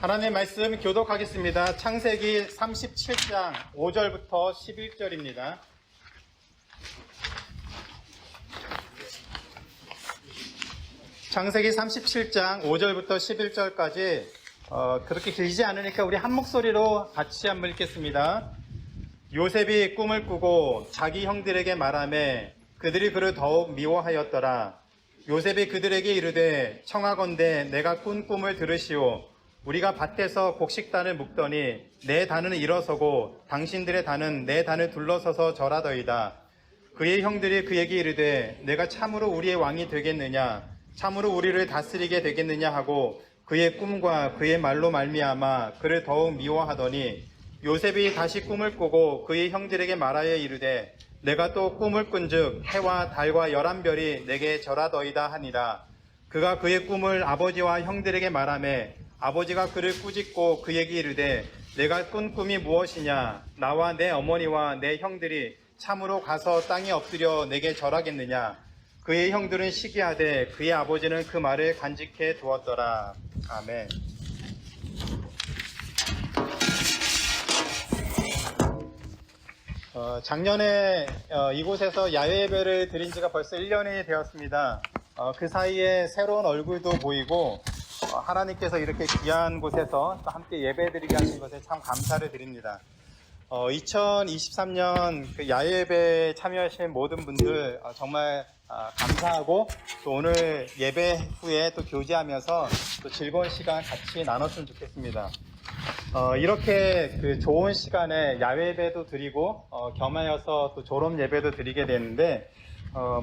하나님의 말씀 교독하겠습니다. 창세기 37장 5절부터 11절입니다. 창세기 37장 5절부터 11절까지 그렇게 길지 않으니까 우리 한 목소리로 같이 한번 읽겠습니다. 요셉이 꿈을 꾸고 자기 형들에게 말하매 그들이 그를 더욱 미워하였더라. 요셉이 그들에게 이르되 청하건대 내가 꾼 꿈을 들으시오. 우리가 밭에서 곡식단을 묶더니 내 단은 일어서고 당신들의 단은 내 단을 둘러서서 절하더이다. 그의 형들이 그에게 이르되 내가 참으로 우리의 왕이 되겠느냐, 참으로 우리를 다스리게 되겠느냐 하고 그의 꿈과 그의 말로 말미암아 그를 더욱 미워하더니 요셉이 다시 꿈을 꾸고 그의 형들에게 말하여 이르되 내가 또 꿈을 꾼즉 해와 달과 11별이 내게 절하더이다 하니라. 그가 그의 꿈을 아버지와 형들에게 말하매 아버지가 그를 꾸짖고 그에게 이르되 내가 꾼 꿈이 무엇이냐, 나와 내 어머니와 내 형들이 참으로 가서 땅에 엎드려 내게 절하겠느냐. 그의 형들은 시기하되 그의 아버지는 그 말을 간직해 두었더라. 아멘. 작년에 이곳에서 야외 예배를 드린 지가 벌써 1년이 되었습니다. 그 사이에 새로운 얼굴도 보이고 하나님께서 이렇게 귀한 곳에서 또 함께 예배드리게 하신 것에 참 감사를 드립니다. 2023년 그 야외 예배에 참여하신 모든 분들 정말 감사하고 또 오늘 예배 후에 또 교제하면서 또 즐거운 시간 같이 나눴으면 좋겠습니다. 이렇게 그 좋은 시간에 야외 예배도 드리고 겸하여서 또 졸업 예배도 드리게 되는데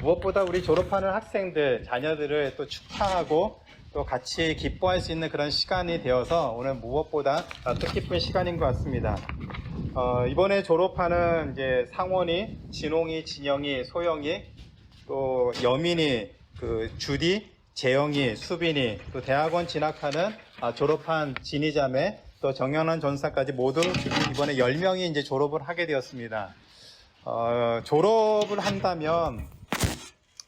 무엇보다 우리 졸업하는 학생들, 자녀들을 또 축하하고 또 같이 기뻐할 수 있는 그런 시간이 되어서 오늘 무엇보다 뜻깊은 시간인 것 같습니다. 이번에 졸업하는 이제 상원이, 진홍이, 진영이, 소영이, 또 여민이, 그 주디, 재영이, 수빈이, 또 대학원 진학하는 졸업한 진이자매, 또 정연한 전사까지 모두 이번에 10명이 이제 졸업을 하게 되었습니다. 졸업을 한다면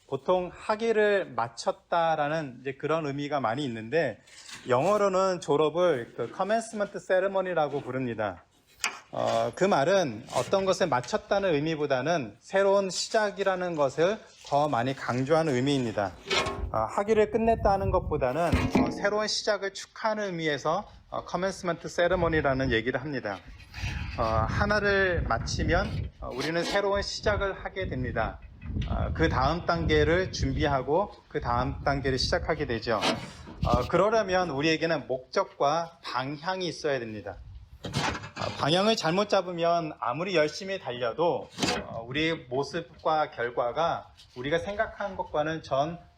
보통 학위를 마쳤다라는 이제 그런 의미가 많이 있는데 영어로는 졸업을 그 commencement ceremony라고 부릅니다. 그 말은 어떤 것을 마쳤다는 의미보다는 새로운 시작이라는 것을 더 많이 강조하는 의미입니다. 학위를 끝냈다는 것보다는 새로운 시작을 축하하는 의미에서 commencement ceremony라는 얘기를 합니다. 하나를 마치면 우리는 새로운 시작을 하게 됩니다. 그 다음 단계를 준비하고 그 다음 단계를 시작하게 되죠. 그러려면 우리에게는 목적과 방향이 있어야 됩니다. 방향을 잘못 잡으면 아무리 열심히 달려도 우리의 모습과 결과가 우리가 생각한 것과는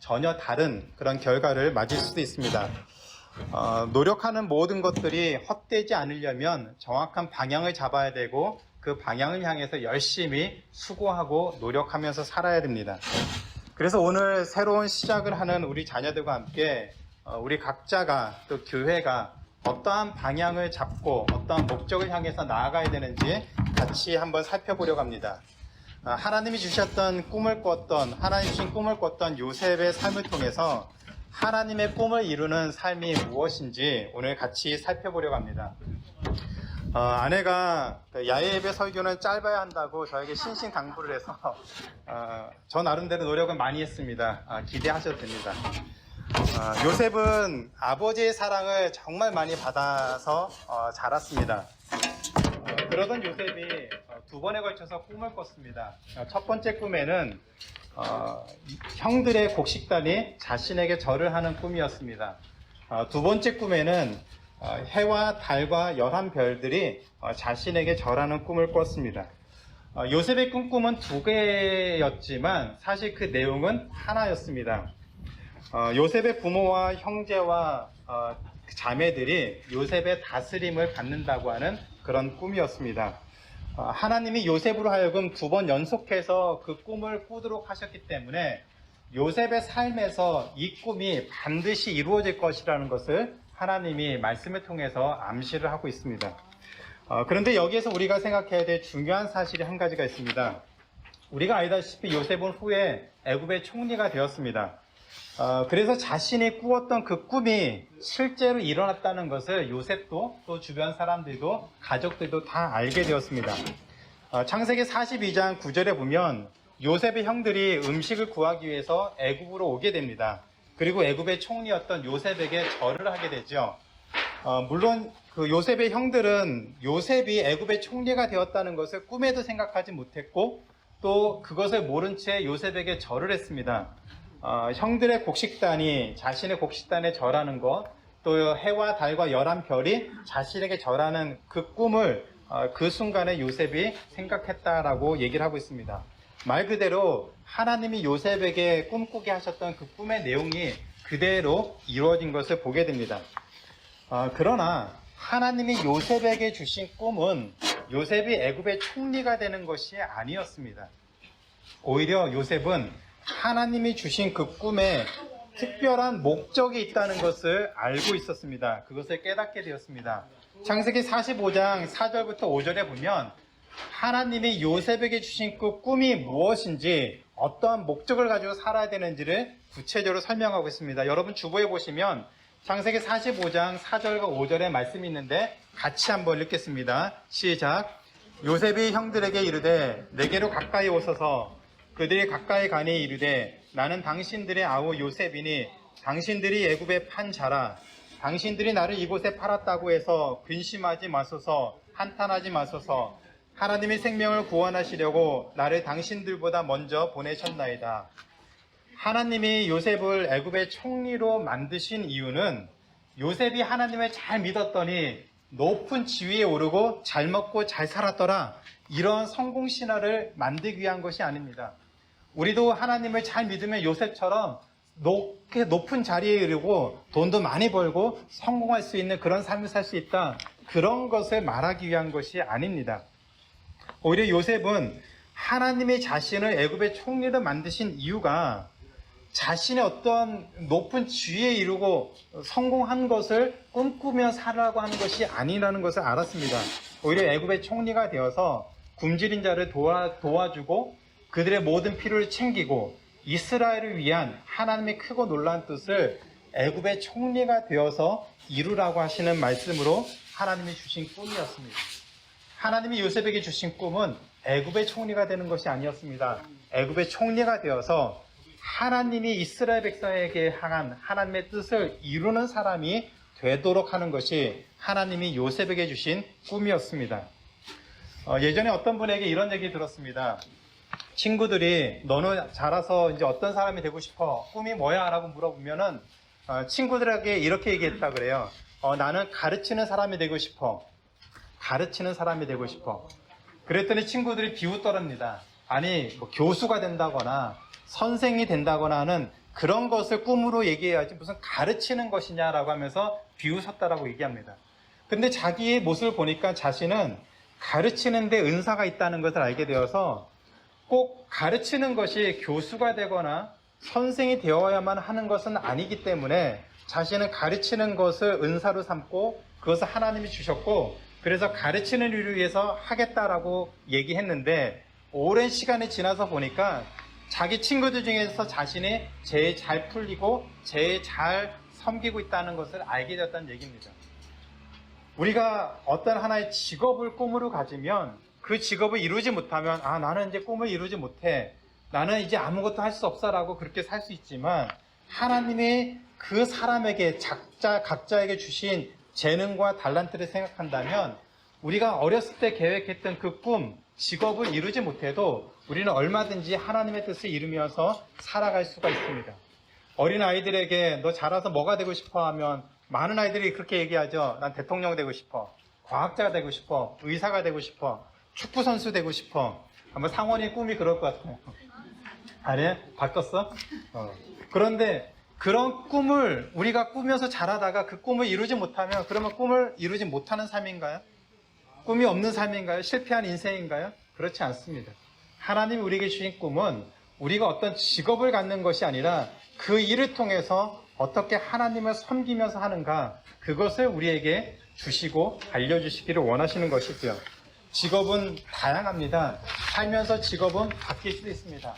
전혀 다른 그런 결과를 맞을 수도 있습니다. 노력하는 모든 것들이 헛되지 않으려면 정확한 방향을 잡아야 되고 그 방향을 향해서 열심히 수고하고 노력하면서 살아야 됩니다. 그래서 오늘 새로운 시작을 하는 우리 자녀들과 함께 우리 각자가 또 교회가 어떠한 방향을 잡고 어떠한 목적을 향해서 나아가야 되는지 같이 한번 살펴보려고 합니다. 하나님이 주셨던 꿈을 꿨던, 하나님 주신 꿈을 꿨던 요셉의 삶을 통해서 하나님의 꿈을 이루는 삶이 무엇인지 오늘 같이 살펴보려고 합니다. 아내가 야외 예배 설교는 짧아야 한다고 저에게 신신당부를 해서 저 나름대로 노력은 많이 했습니다. 기대하셔도 됩니다. 요셉은 아버지의 사랑을 정말 많이 받아서 자랐습니다. 그러던 요셉이 두 번에 걸쳐서 꿈을 꿨습니다. 첫 번째 꿈에는 형들의 곡식단이 자신에게 절을 하는 꿈이었습니다. 두 번째 꿈에는 해와 달과 11별들이 자신에게 절하는 꿈을 꿨습니다. 요셉의 꿈은 두 개였지만 사실 그 내용은 하나였습니다. 요셉의 부모와 형제와 자매들이 요셉의 다스림을 받는다고 하는 그런 꿈이었습니다. 하나님이 요셉으로 하여금 두 번 연속해서 그 꿈을 꾸도록 하셨기 때문에 요셉의 삶에서 이 꿈이 반드시 이루어질 것이라는 것을 하나님이 말씀을 통해서 암시를 하고 있습니다. 그런데 여기에서 우리가 생각해야 될 중요한 사실이 한 가지가 있습니다. 우리가 알다시피 요셉은 후에 애굽의 총리가 되었습니다. 그래서 자신이 꾸었던 그 꿈이 실제로 일어났다는 것을 요셉도 또 주변 사람들도 가족들도 다 알게 되었습니다. 창세기 42장 9절에 보면 요셉의 형들이 음식을 구하기 위해서 애굽으로 오게 됩니다. 그리고 애굽의 총리였던 요셉에게 절을 하게 되죠. 물론 그 요셉의 형들은 요셉이 애굽의 총리가 되었다는 것을 꿈에도 생각하지 못했고 또 그것을 모른 채 요셉에게 절을 했습니다. 형들의 곡식단이 자신의 곡식단에 절하는 것, 또 해와 달과 11별이 자신에게 절하는 그 꿈을 그 순간에 요셉이 생각했다라고 얘기를 하고 있습니다. 말 그대로 하나님이 요셉에게 꿈꾸게 하셨던 그 꿈의 내용이 그대로 이루어진 것을 보게 됩니다. 그러나 하나님이 요셉에게 주신 꿈은 요셉이 애굽의 총리가 되는 것이 아니었습니다. 오히려 요셉은 하나님이 주신 그 꿈에 특별한 목적이 있다는 것을 알고 있었습니다. 그것을 깨닫게 되었습니다. 창세기 45장 4절부터 5절에 보면 하나님이 요셉에게 주신 그 꿈이 무엇인지 어떠한 목적을 가지고 살아야 되는지를 구체적으로 설명하고 있습니다. 여러분 주보에 보시면 창세기 45장 4절과 5절의 말씀이 있는데 같이 한번 읽겠습니다. 시작. 요셉이 형들에게 이르되 내게로 가까이 오소서. 그들이 가까이 가니 이르되 나는 당신들의 아우 요셉이니 당신들이 애굽에 판 자라. 당신들이 나를 이곳에 팔았다고 해서 근심하지 마소서. 한탄하지 마소서. 하나님이 생명을 구원하시려고 나를 당신들보다 먼저 보내셨나이다. 하나님이 요셉을 애굽의 총리로 만드신 이유는 요셉이 하나님을 잘 믿었더니 높은 지위에 오르고 잘 먹고 잘 살았더라. 이런 성공 신화를 만들기 위한 것이 아닙니다. 우리도 하나님을 잘 믿으면 요셉처럼 높은 자리에 이르고 돈도 많이 벌고 성공할 수 있는 그런 삶을 살 수 있다. 그런 것을 말하기 위한 것이 아닙니다. 오히려 요셉은 하나님이 자신을 애굽의 총리로 만드신 이유가 자신의 어떤 높은 지위에 이르고 성공한 것을 꿈꾸며 살라고 하는 것이 아니라는 것을 알았습니다. 오히려 애굽의 총리가 되어서 굶주린 자를 도와주고 그들의 모든 필요를 챙기고 이스라엘을 위한 하나님의 크고 놀라운 뜻을 애굽의 총리가 되어서 이루라고 하시는 말씀으로 하나님이 주신 꿈이었습니다. 하나님이 요셉에게 주신 꿈은 애굽의 총리가 되는 것이 아니었습니다. 애굽의 총리가 되어서 하나님이 이스라엘 백성에게 향한 하나님의 뜻을 이루는 사람이 되도록 하는 것이 하나님이 요셉에게 주신 꿈이었습니다. 예전에 어떤 분에게 이런 얘기 들었습니다. 친구들이 너는 자라서 이제 어떤 사람이 되고 싶어? 꿈이 뭐야? 라고 물어보면은 친구들에게 이렇게 얘기했다 그래요. 나는 가르치는 사람이 되고 싶어. 가르치는 사람이 되고 싶어. 그랬더니 친구들이 비웃더랍니다. 아니 뭐 교수가 된다거나 선생이 된다거나 하는 그런 것을 꿈으로 얘기해야지 무슨 가르치는 것이냐라고 하면서 비웃었다라고 얘기합니다. 근데 자기의 모습을 보니까 자신은 가르치는데 은사가 있다는 것을 알게 되어서 꼭 가르치는 것이 교수가 되거나 선생이 되어야만 하는 것은 아니기 때문에 자신은 가르치는 것을 은사로 삼고 그것을 하나님이 주셨고 그래서 가르치는 일을 위해서 하겠다라고 얘기했는데 오랜 시간이 지나서 보니까 자기 친구들 중에서 자신이 제일 잘 풀리고 제일 잘 섬기고 있다는 것을 알게 되었다는 얘기입니다. 우리가 어떤 하나의 직업을 꿈으로 가지면 그 직업을 이루지 못하면 나는 이제 꿈을 이루지 못해. 나는 이제 아무것도 할 수 없어라고 그렇게 살 수 있지만 하나님이 그 사람에게 각자에게 주신 재능과 달란트를 생각한다면 우리가 어렸을 때 계획했던 그 꿈, 직업을 이루지 못해도 우리는 얼마든지 하나님의 뜻을 이루면서 살아갈 수가 있습니다. 어린 아이들에게 너 자라서 뭐가 되고 싶어 하면 많은 아이들이 그렇게 얘기하죠. 난 대통령 되고 싶어. 과학자가 되고 싶어. 의사가 되고 싶어. 축구선수 되고 싶어. 아마 상원이 꿈이 그럴 것 같아요. 아니? 바꿨어? 그런데 그런 꿈을 우리가 꾸면서 자라다가 그 꿈을 이루지 못하면 그러면 꿈을 이루지 못하는 삶인가요? 꿈이 없는 삶인가요? 실패한 인생인가요? 그렇지 않습니다. 하나님이 우리에게 주신 꿈은 우리가 어떤 직업을 갖는 것이 아니라 그 일을 통해서 어떻게 하나님을 섬기면서 하는가 그것을 우리에게 주시고 알려주시기를 원하시는 것이고요. 직업은 다양합니다. 살면서 직업은 바뀔 수도 있습니다.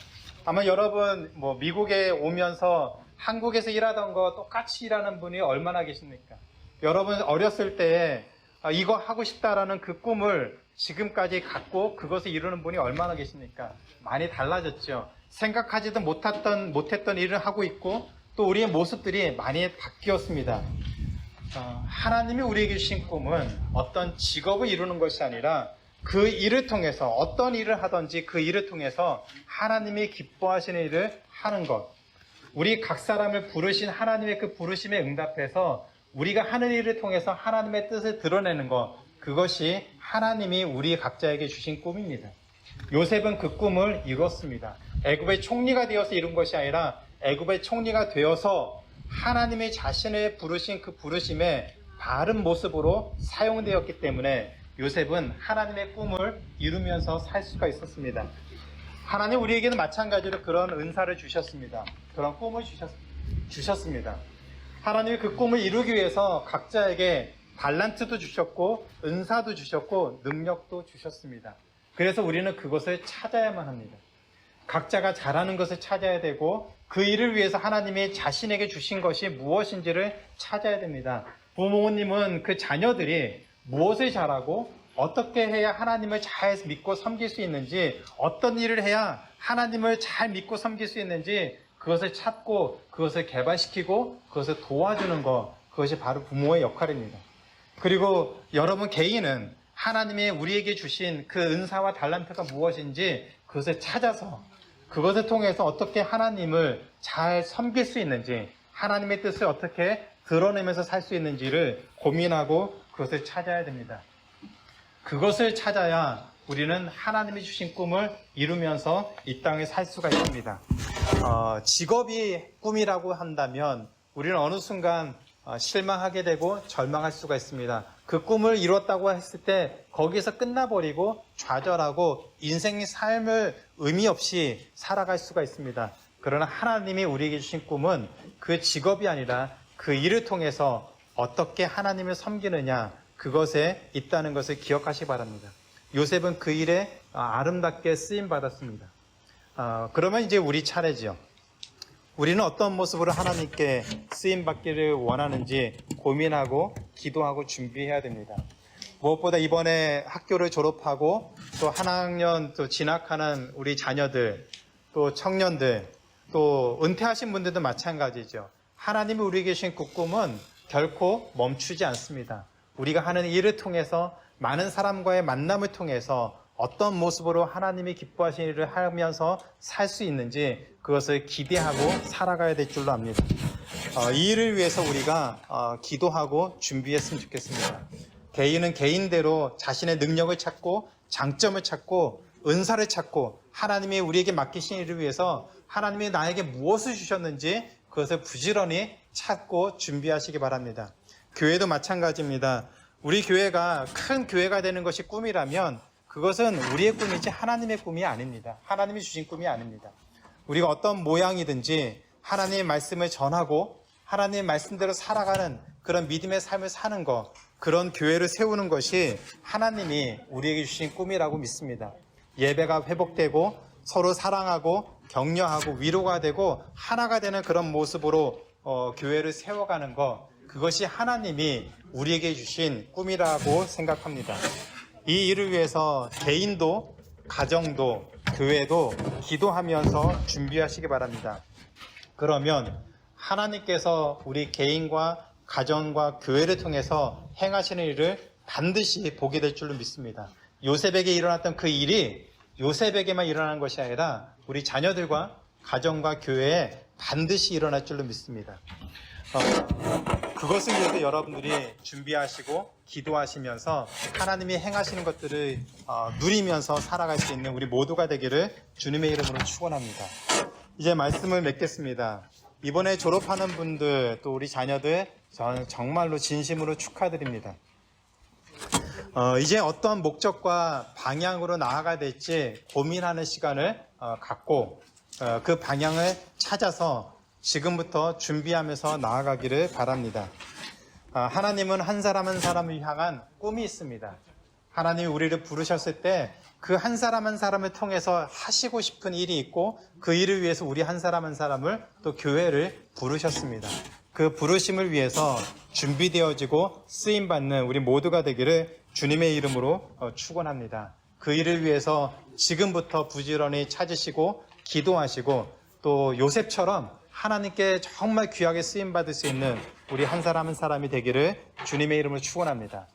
아마 여러분 미국에 오면서 한국에서 일하던 거 똑같이 일하는 분이 얼마나 계십니까? 여러분 어렸을 때 이거 하고 싶다라는 그 꿈을 지금까지 갖고 그것을 이루는 분이 얼마나 계십니까? 많이 달라졌죠. 생각하지도 못했던 일을 하고 있고 또 우리의 모습들이 많이 바뀌었습니다. 하나님이 우리에게 주신 꿈은 어떤 직업을 이루는 것이 아니라 그 일을 통해서 어떤 일을 하든지 그 일을 통해서 하나님이 기뻐하시는 일을 하는 것. 우리 각 사람을 부르신 하나님의 그 부르심에 응답해서 우리가 하는 일을 통해서 하나님의 뜻을 드러내는 것. 그것이 하나님이 우리 각자에게 주신 꿈입니다. 요셉은 그 꿈을 이뤘습니다. 애굽의 총리가 되어서 이룬 것이 아니라 애굽의 총리가 되어서 하나님이 자신을 부르신 그 부르심에 바른 모습으로 사용되었기 때문에 요셉은 하나님의 꿈을 이루면서 살 수가 있었습니다. 하나님 우리에게는 마찬가지로 그런 은사를 주셨습니다. 그런 꿈을 주셨습니다. 하나님이 그 꿈을 이루기 위해서 각자에게 달란트도 주셨고 은사도 주셨고 능력도 주셨습니다. 그래서 우리는 그것을 찾아야만 합니다. 각자가 잘하는 것을 찾아야 되고 그 일을 위해서 하나님이 자신에게 주신 것이 무엇인지를 찾아야 됩니다. 부모님은 그 자녀들이 무엇을 잘하고 어떻게 해야 하나님을 잘 믿고 섬길 수 있는지, 어떤 일을 해야 하나님을 잘 믿고 섬길 수 있는지 그것을 찾고 그것을 개발시키고 그것을 도와주는 것, 그것이 바로 부모의 역할입니다. 그리고 여러분 개인은 하나님이 우리에게 주신 그 은사와 달란트가 무엇인지 그것을 찾아서 그것을 통해서 어떻게 하나님을 잘 섬길 수 있는지, 하나님의 뜻을 어떻게 드러내면서 살 수 있는지를 고민하고 그것을 찾아야 됩니다. 그것을 찾아야 우리는 하나님이 주신 꿈을 이루면서 이 땅에 살 수가 있습니다. 직업이 꿈이라고 한다면 우리는 어느 순간 실망하게 되고 절망할 수가 있습니다. 그 꿈을 이뤘다고 했을 때 거기서 끝나버리고 좌절하고 인생의 삶을 의미 없이 살아갈 수가 있습니다. 그러나 하나님이 우리에게 주신 꿈은 그 직업이 아니라 그 일을 통해서 어떻게 하나님을 섬기느냐, 그것에 있다는 것을 기억하시기 바랍니다. 요셉은 그 일에 아름답게 쓰임받았습니다. 그러면 이제 우리 차례죠. 우리는 어떤 모습으로 하나님께 쓰임받기를 원하는지 고민하고 기도하고 준비해야 됩니다. 무엇보다 이번에 학교를 졸업하고 또 한 학년 또 진학하는 우리 자녀들, 또 청년들, 또 은퇴하신 분들도 마찬가지죠. 하나님이 우리에게 주신 그 꿈은 결코 멈추지 않습니다. 우리가 하는 일을 통해서 많은 사람과의 만남을 통해서 어떤 모습으로 하나님이 기뻐하시는 일을 하면서 살 수 있는지 그것을 기대하고 살아가야 될 줄로 압니다. 이 일을 위해서 우리가 기도하고 준비했으면 좋겠습니다. 개인은 개인대로 자신의 능력을 찾고 장점을 찾고 은사를 찾고 하나님이 우리에게 맡기신 일을 위해서 하나님이 나에게 무엇을 주셨는지 그것을 부지런히 찾고 준비하시기 바랍니다. 교회도 마찬가지입니다. 우리 교회가 큰 교회가 되는 것이 꿈이라면 그것은 우리의 꿈이지 하나님의 꿈이 아닙니다. 하나님이 주신 꿈이 아닙니다. 우리가 어떤 모양이든지 하나님의 말씀을 전하고 하나님의 말씀대로 살아가는 그런 믿음의 삶을 사는 것, 그런 교회를 세우는 것이 하나님이 우리에게 주신 꿈이라고 믿습니다. 예배가 회복되고 서로 사랑하고 격려하고 위로가 되고 하나가 되는 그런 모습으로 교회를 세워가는 것, 그것이 하나님이 우리에게 주신 꿈이라고 생각합니다. 이 일을 위해서 개인도 가정도 교회도 기도하면서 준비하시기 바랍니다. 그러면 하나님께서 우리 개인과 가정과 교회를 통해서 행하시는 일을 반드시 보게 될 줄로 믿습니다. 요셉에게 일어났던 그 일이 요셉에게만 일어난 것이 아니라 우리 자녀들과 가정과 교회에 반드시 일어날 줄로 믿습니다. 그것을 위해서 여러분들이 준비하시고 기도하시면서 하나님이 행하시는 것들을 누리면서 살아갈 수 있는 우리 모두가 되기를 주님의 이름으로 축원합니다. 이제 말씀을 맺겠습니다. 이번에 졸업하는 분들 또 우리 자녀들 저는 정말로 진심으로 축하드립니다. 이제 어떤 목적과 방향으로 나아가야 될지 고민하는 시간을 갖고 그 방향을 찾아서 지금부터 준비하면서 나아가기를 바랍니다. 하나님은 한 사람 한 사람을 향한 꿈이 있습니다. 하나님이 우리를 부르셨을 때 그 한 사람 한 사람을 통해서 하시고 싶은 일이 있고 그 일을 위해서 우리 한 사람 한 사람을 또 교회를 부르셨습니다. 그 부르심을 위해서 준비되어지고 쓰임받는 우리 모두가 되기를 주님의 이름으로 축원합니다. 그 일을 위해서 지금부터 부지런히 찾으시고 기도하시고 또 요셉처럼 하나님께 정말 귀하게 쓰임받을 수 있는 우리 한 사람 한 사람이 되기를 주님의 이름으로 축원합니다.